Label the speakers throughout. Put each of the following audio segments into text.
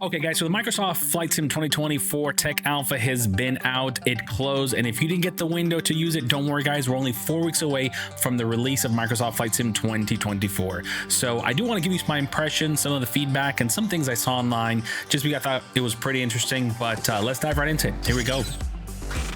Speaker 1: Okay, guys, so the Microsoft Flight Sim 2024 Tech Alpha has been out. It closed, and if you didn't get the window to use it, don't worry, guys. We're only 4 weeks away from the release of Microsoft Flight Sim 2024. So I do want to give you my impressions, some of the feedback, and some things I saw online, just because I thought it was pretty interesting. But let's dive right into it. Here we go.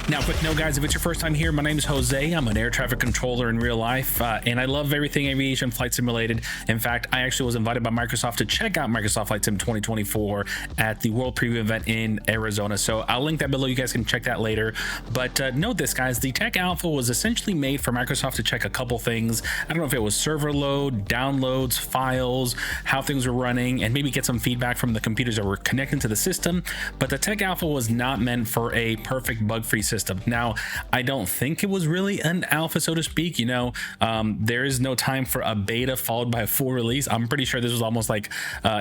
Speaker 1: Now, quick note, guys, if it's your first time here, my name is Jose. I'm an air traffic controller in real life, and I love everything aviation flight sim related. In fact, I actually was invited by Microsoft to check out Microsoft Flight Sim 2024 at the World Preview event in Arizona. So I'll link that below. You guys can check that later. But note this, guys, the Tech Alpha was essentially made for Microsoft to check a couple things. I don't know if it was server load, downloads, files, how things were running, and maybe get some feedback from the computers that were connected to the system. But the Tech Alpha was not meant for a perfect bug-free system. Now, I don't think it was really an alpha, so to speak. You know, there is no time for a beta followed by a full release. I'm pretty sure this was almost like,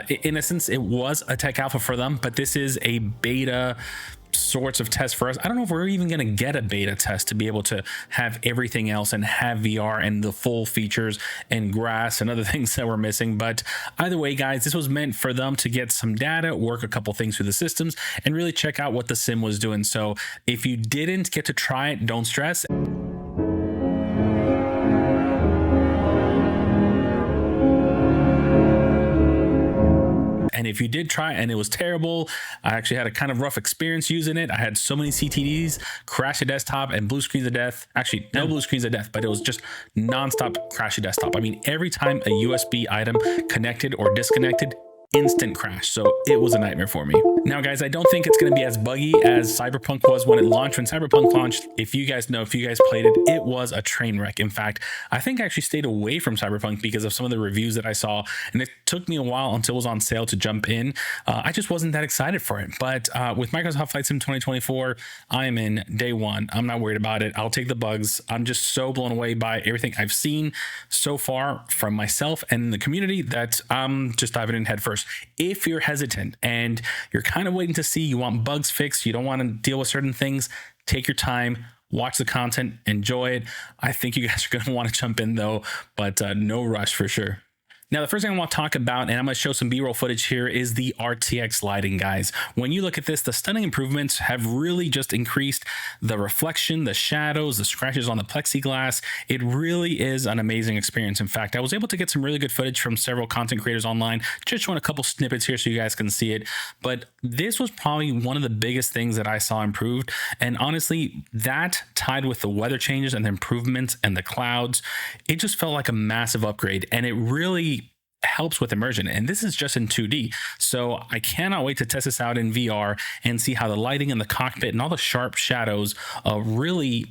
Speaker 1: in a sense, it was a Tech Alpha for them, but this is a beta sorts of test for us. I don't know if we're even going to get a beta test to be able to have everything else and have VR and the full features and grass and other things that we're missing. But either way, guys, this was meant for them to get some data, work a couple things through the systems, and really check out what the sim was doing. So if you didn't get to try it, don't stress. And if you did try and it was terrible, I actually had a kind of rough experience using it. I had so many CTDs, crash the desktop, and blue screens of death. Actually, no blue screens of death, but it was just nonstop crash the desktop. I mean, every time a USB item connected or disconnected, instant crash. So it was a nightmare for me. Now, guys, I don't think it's going to be as buggy as Cyberpunk was when it launched. When Cyberpunk launched, if you guys know, if you guys played it, it was a train wreck. In fact, I think I actually stayed away from Cyberpunk because of some of the reviews that I saw, and it took me a while until it was on sale to jump in. I just wasn't that excited for it. But with Microsoft Flight Sim 2024, I am in day one. I'm not worried about it. I'll take the bugs. I'm just so blown away by everything I've seen so far from myself and the community that I'm just diving in head first. If you're hesitant and you're kind of waiting to see, you want bugs fixed, you don't want to deal with certain things, take your time, watch the content, enjoy it. I think you guys are going to want to jump in though, but no rush for sure. Now, the first thing I want to talk about, and I'm going to show some B-roll footage here, is the RTX lighting, guys. When you look at this, the stunning improvements have really just increased the reflection, the shadows, the scratches on the plexiglass. It really is an amazing experience. In fact, I was able to get some really good footage from several content creators online, just showing a couple snippets here so you guys can see it. But this was probably one of the biggest things that I saw improved. And honestly, that tied with the weather changes and the improvements and the clouds, it just felt like a massive upgrade. And it really helps with immersion, and this is just in 2D. So I cannot wait to test this out in VR and see how the lighting in the cockpit and all the sharp shadows really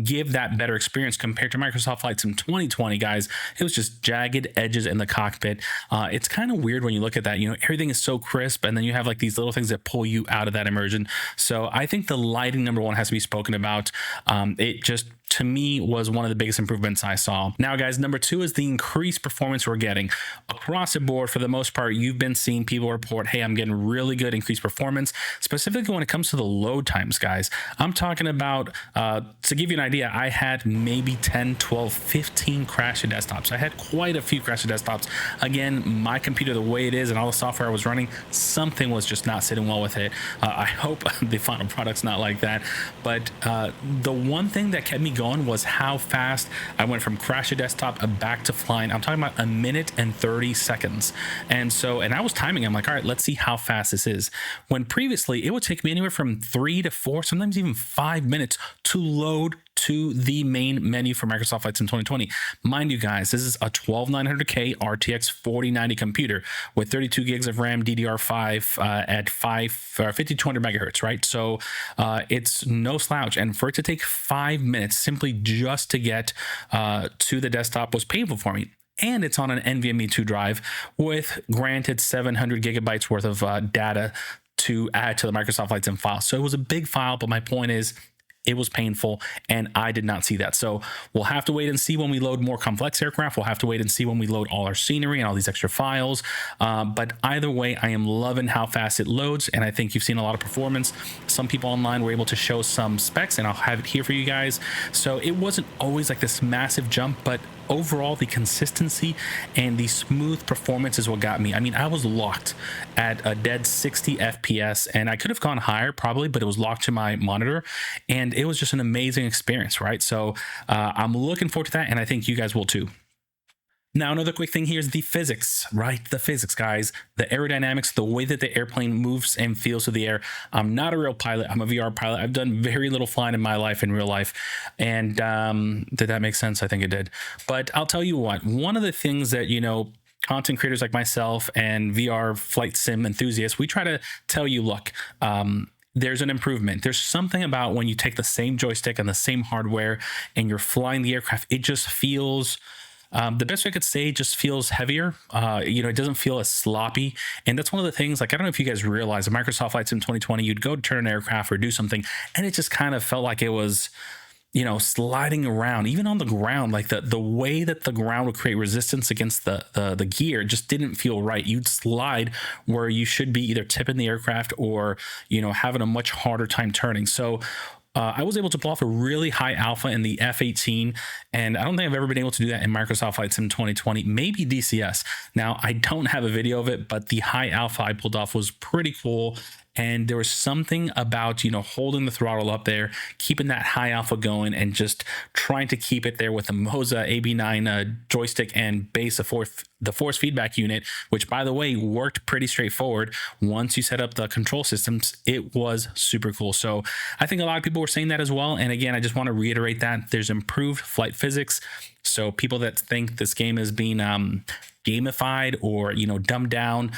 Speaker 1: give that better experience compared to Microsoft Flight Sim 2020, guys. It was just jagged edges in the cockpit. It's kind of weird when you look at that. You know, everything is so crisp, and then you have like these little things that pull you out of that immersion. So I think the lighting, number one, has to be spoken about. It just, to me, was one of the biggest improvements I saw. Now, guys, number two is the increased performance we're getting. Across the board, for the most part, you've been seeing people report, hey, I'm getting really good increased performance, specifically when it comes to the load times, guys. I'm talking about, to give you an idea, I had maybe 10, 12, 15 crash desktops. I had quite a few crash desktops. Again, my computer, the way it is and all the software I was running, something was just not sitting well with it. I hope the final product's not like that. But the one thing that kept me going was how fast I went from crash a desktop back to flying. I'm talking about 1 minute and 30 seconds. And I was timing. I'm like, all right, let's see how fast this is. When previously it would take me anywhere from 3 to 4, sometimes even 5 minutes to load to the main menu for Microsoft Flight Sim 2020. Mind you, guys, this is a 12900K RTX 4090 computer with 32 gigs of RAM, DDR5 at 5200 megahertz, right? So it's no slouch. And for it to take 5 minutes simply just to get to the desktop was painful for me. And it's on an NVMe 2 drive with granted 700 gigabytes worth of data to add to the Microsoft Flight Sim file. So it was a big file, but my point is, it was painful, and I did not see that. So we'll have to wait and see when we load more complex aircraft. We'll have to wait and see when we load all our scenery and all these extra files. But either way, I am loving how fast it loads, and I think you've seen a lot of performance. Some people online were able to show some specs, and I'll have it here for you guys. So it wasn't always like this massive jump, but overall the consistency and the smooth performance is what got me. I mean, I was locked at a dead 60 FPS, and I could have gone higher probably, but it was locked to my monitor, and it was just an amazing experience, right? So I'm looking forward to that, and I think you guys will too. Now, another quick thing here is the physics, right? The physics, guys, the aerodynamics, the way that the airplane moves and feels through the air. I'm not a real pilot. I'm a VR pilot. I've done very little flying in my life, in real life. And did that make sense? I think it did. But I'll tell you what, one of the things that, content creators like myself and VR flight sim enthusiasts, we try to tell you, look, there's an improvement. There's something about when you take the same joystick and the same hardware and you're flying the aircraft, it just feels... the best way I could say, just feels heavier. It doesn't feel as sloppy. And that's one of the things, like, I don't know if you guys realize, at Microsoft Flight Sim 2020, you'd go to turn an aircraft or do something, and it just kind of felt like it was, sliding around, even on the ground. Like the way that the ground would create resistance against the gear just didn't feel right. You'd slide where you should be either tipping the aircraft or, having a much harder time turning. So I was able to pull off a really high alpha in the F-18, and I don't think I've ever been able to do that in Microsoft Flight Sim 2020, maybe DCS. Now, I don't have a video of it, but the high alpha I pulled off was pretty cool. And there was something about, holding the throttle up there, keeping that high alpha going, and just trying to keep it there with the Moza AB9 joystick and base, the force feedback unit, which, by the way, worked pretty straightforward. Once you set up the control systems, it was super cool. So I think a lot of people were saying that as well. And again, I just want to reiterate that there's improved flight physics. So people that think this game is being gamified or, dumbed down,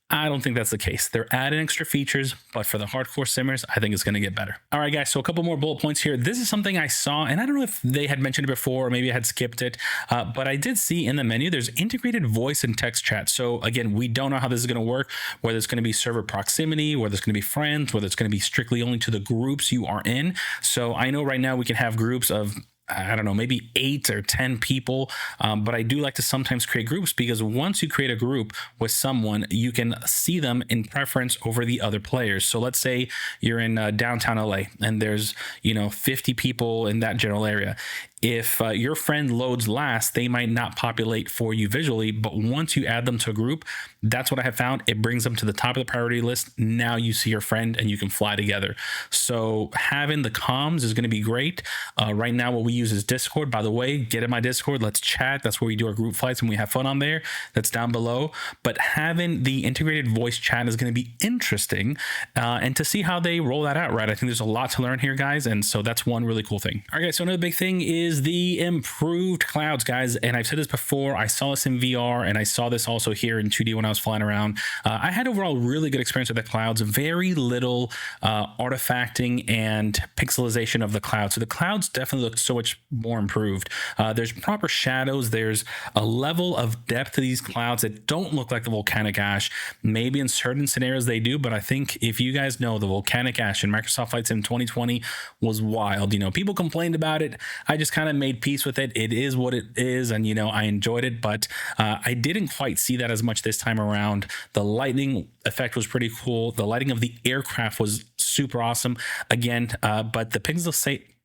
Speaker 1: I don't think that's the case. They're adding extra features, but for the hardcore simmers, I think it's going to get better. All right, guys, so a couple more bullet points here. This is something I saw, and I don't know if they had mentioned it before, or maybe I had skipped it, but I did see in the menu, there's integrated voice and text chat. So again, we don't know how this is going to work, whether it's going to be server proximity, whether it's going to be friends, whether it's going to be strictly only to the groups you are in. So I know right now we can have groups of, I don't know, maybe 8 or 10 people. But I do like to sometimes create groups, because once you create a group with someone, you can see them in preference over the other players. So let's say you're in downtown LA and there's, 50 people in that general area. If your friend loads last, they might not populate for you visually, but once you add them to a group, that's what I have found. It brings them to the top of the priority list. Now you see your friend and you can fly together. So having the comms is going to be great. Right now, what we use is Discord. By the way, get in my Discord. Let's chat. That's where we do our group flights and we have fun on there. That's down below. But having the integrated voice chat is going to be interesting, and to see how they roll that out, right? I think there's a lot to learn here, guys. And so that's one really cool thing. All right, guys, so another big thing is the improved clouds, guys. And I've said this before, I saw this in VR and I saw this also here in 2D when I was flying around. I had overall really good experience with the clouds, very little artifacting and pixelization of the clouds. So the clouds definitely look so much more improved. There's proper shadows. There's a level of depth to these clouds that don't look like the volcanic ash. Maybe in certain scenarios they do, but I think if you guys know, the volcanic ash in Microsoft Flight Sim 2020 was wild. People complained about it. I just kind of made peace with it. It is what it is, and I enjoyed it, but I didn't quite see that as much this time around. The lightning effect was pretty cool. The lighting of the aircraft was super awesome again, but the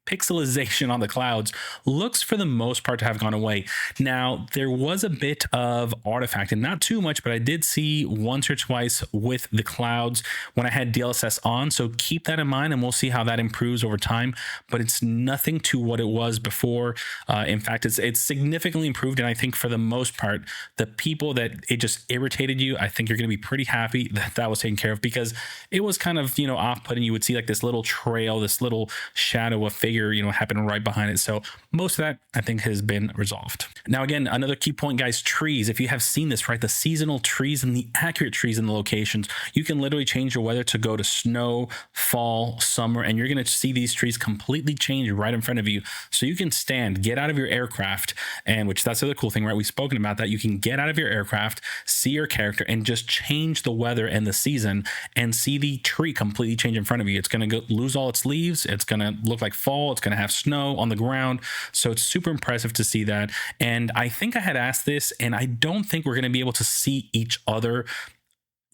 Speaker 1: pixelization on the clouds looks for the most part to have gone away. Now, there was a bit of artifact, and not too much, but I did see once or twice with the clouds when I had DLSS on. So keep that in mind, and we'll see how that improves over time. But it's nothing to what it was before. In fact, it's significantly improved, and I think for the most part, the people that it just irritated you, I think you're going to be pretty happy that that was taken care of, because it was kind of off-putting. You would see like this little trail, this little shadow of figure happening right behind it. So most of that I think has been resolved. Now, again, another key point, guys, trees. If you have seen this, right, the seasonal trees and the accurate trees in the locations, you can literally change your weather to go to snow, fall, summer, and you're going to see these trees completely change right in front of you. So you can get out of your aircraft, and which that's the other cool thing, right? We've spoken about that. You can get out of your aircraft, see your character, and just change the weather and the season, and see the tree completely change in front of you. It's going to lose all its leaves. It's going to look like fall. It's going to have snow on the ground. So it's super impressive to see that. And I think I had asked this, and I don't think we're going to be able to see each other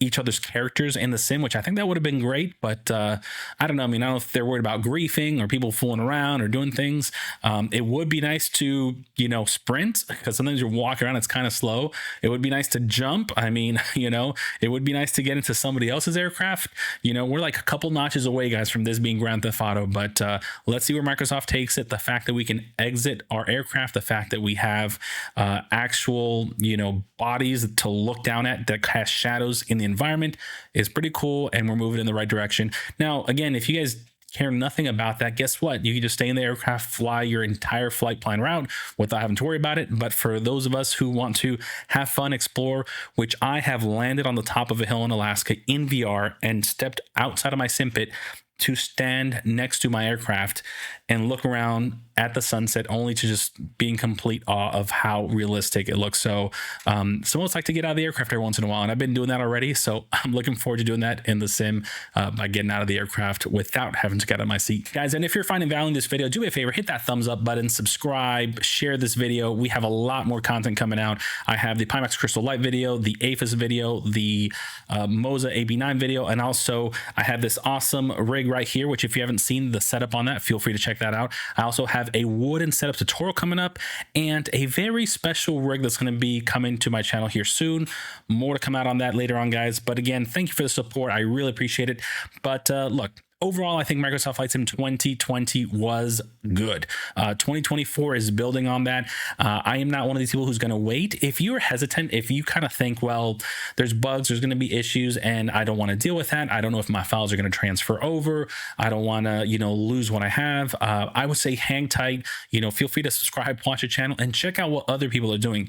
Speaker 1: each other's characters in the sim, which I think that would have been great. But I don't know. I mean, I don't know if they're worried about griefing or people fooling around or doing things. It would be nice to, sprint, because sometimes you're walking around, it's kind of slow. It would be nice to jump. I mean, it would be nice to get into somebody else's aircraft. We're like a couple notches away, guys, from this being Grand Theft Auto. But let's see where Microsoft takes it. The fact that we can exit our aircraft, the fact that we have actual, bodies to look down at that cast shadows in the environment is pretty cool, and we're moving in the right direction. Now, again, if you guys care nothing about that, guess what? You can just stay in the aircraft, fly your entire flight plan route without having to worry about it. But for those of us who want to have fun, explore, which I have landed on the top of a hill in Alaska in VR and stepped outside of my sim pit to stand next to my aircraft and look around at the sunset, only to just be in complete awe of how realistic it looks. So some of us like to get out of the aircraft every once in a while, and I've been doing that already. So I'm looking forward to doing that in the sim by getting out of the aircraft without having to get out of my seat. Guys, and if you're finding value in this video, do me a favor, hit that thumbs up button, subscribe, share this video. We have a lot more content coming out. I have the Pimax Crystal Light video, the APHIS video, the Moza AB9 video, and also I have this awesome rig right here, which if you haven't seen the setup on that, feel free to check that out. I also have a wooden setup tutorial coming up and a very special rig that's going to be coming to my channel here soon. More to come out on that later on, guys. But again, thank you for the support. I really appreciate it. But look, overall, I think Microsoft Flight Sim 2020 was good. 2024 is building on that. I am not one of these people who's going to wait. If you're hesitant, if you kind of think, well, there's bugs, there's going to be issues, and I don't want to deal with that. I don't know if my files are going to transfer over. I don't want to, lose what I have. I would say hang tight. Feel free to subscribe, watch the channel, and check out what other people are doing.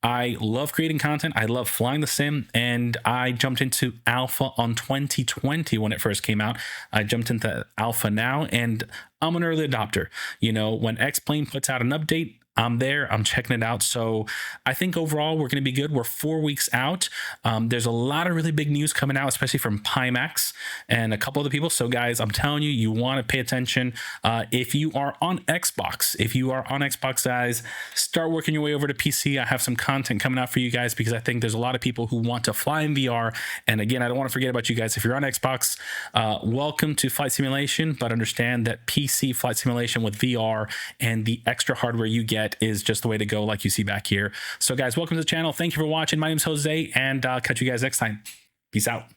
Speaker 1: I love creating content. I love flying the sim, and I jumped into alpha on 2020 when it first came out. I jumped into alpha now, and I'm an early adopter. When X-Plane puts out an update, I'm there, I'm checking it out. So I think overall we're going to be good. We're 4 weeks out. There's a lot of really big news coming out, especially from Pimax and a couple other people. So guys, I'm telling you, you want to pay attention. If you are on Xbox, guys, start working your way over to PC. I have some content coming out for you guys because I think there's a lot of people who want to fly in VR. And again, I don't want to forget about you guys. If you're on Xbox, welcome to flight simulation, but understand that PC flight simulation with VR and the extra hardware you get is just the way to go, like you see back here. So guys, welcome to the channel. Thank you for watching. My name is Jose, and I'll catch you guys next time. Peace out.